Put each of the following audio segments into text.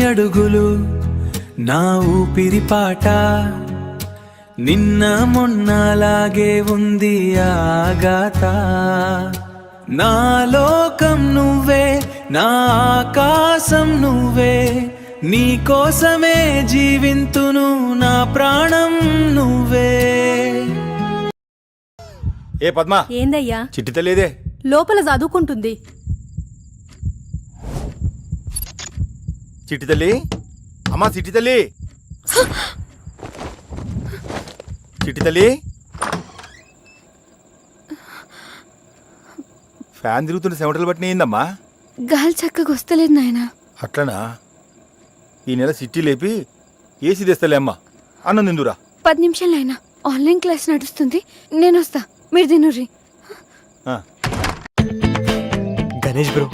అడుగులు నా ఊపిరి పాట నిన్న మొన్నలాగే ఉంది ఆగాత నా లోకం నువ్వే నా ఆకాశం నువ్వే నీ కోసమే జీవింతును నా ప్రాణం నువ్వే. ఏ పద్మా ఏందయ్యా చిట్టి తల్లిదే లోపల చదువుకుంటుంది. చిట్టి తల్లి అమ్మా చిట్టి తల్లి చిట్టి తల్లి ఫ్యాన్ తిరుగుతున్న చెమటలు బట్టి ఏందమ్మా? గాలి చక్కగా వస్తలేదు నాయన. అట్లనా? ఈ నెల సిట్టి లేపి ఏసీ తెస్తలే అమ్మా. అన్నం తిందురా. 10 నిమిషాలు అయినా ఆన్లైన్ క్లాస్ నడుస్తుంది, నేను వస్తా, మీరు తినుర్రి. గణేష్ బ్రో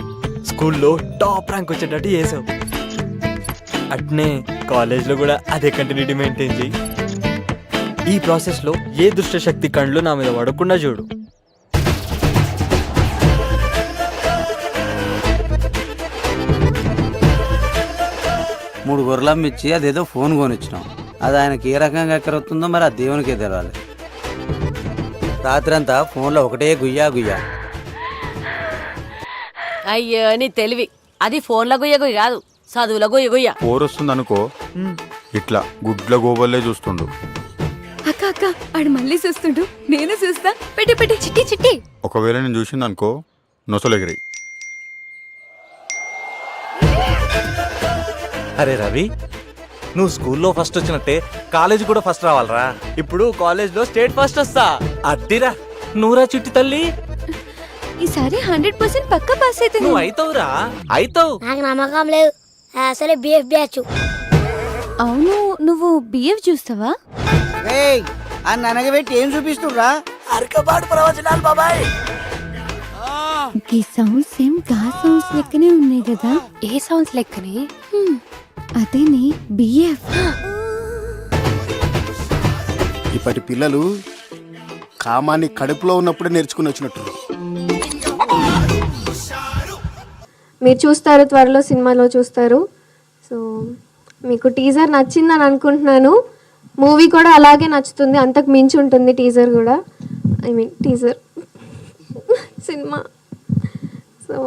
స్కూల్లో టాప్ ర్యాంక్ వచ్చేటట్టు చేసావు. అట్నే కాలేజ్లో కూడా అదే కంటిన్యూటీ మెయింటైన్ చేయి. ఈ ప్రాసెస్లో ఏ దుష్ట శక్తి కళ్ళు నా మీద పడకుండా చూడు. మూడు గొర్రెలమ్మిచ్చి అదేదో ఫోన్ కొనిచ్చినాం. అది ఆయనకి ఏ రకంగా ఎక్కరవుతుందో మరి ఆ దేవునికే తెలవాలి. రాత్రంతా ఫోన్లో ఒకటే గుయ్యా గుయ్యా. అయ్యో నీ తెలివి, అది ఫోన్ల గుయ్య గుయ్య కాదు, చదువుల గుయ్య గుయ్య. పోరొస్తుంది అనుకో, ఇట్లా గుడ్ల గోబల్లే చూస్తుండు. అక్క అక్క ఆడు మళ్ళీ చూస్తుండు, నేను చూస్తా. పెట్టి పెట్టి చిట్టి చిట్టి. ఒకవేళ నేను చూసింది అనుకో నొసలెగిరి. అరే రవి, నువ్వు స్కూల్లో ఫస్ట్ వచ్చినట్టే కాలేజ్ కూడా ఫస్ట్ రావాలరా. ఇప్పుడు కాలేజ్లో స్టేట్ ఫస్ట్ వస్తా. అద్దిరా నువ్వురా చిట్టి తల్లి. ఈసారి 100% పక్కా పాస్ అయితే నువ్వు అవుతావురా, అవుతావు. నాకు నమ్మకం లేదు, అసలే బిఎఫ్ బ్యాచ్. అవును, నువ్వు బిఎఫ్ చూస్తావా? అని అనగబెట్టి ఏం చూపిస్తుర్రా? అరకబాటు ప్రవచనాలు బాబాయ్. ఈ సౌండ్స్ సేమ్ గా సౌండ్స్ లెక్కనే ఉన్నాయి కదా. ఏ సౌండ్స్ లెక్కనే? అదేని బిఎఫ్. ఇప్పటి పిల్లలు కామాన్ని కడుపులో ఉన్నప్పుడే నేర్చుకుని వచ్చినట్టు. మీరు చూస్తారు, త్వరలో సినిమాలో చూస్తారు. సో మీకు టీజర్ నచ్చిందని అనుకుంటున్నాను. మూవీ కూడా అలాగే నచ్చుతుంది, అంతకు మించి ఉంటుంది టీజర్ కూడా. I mean teaser cinema.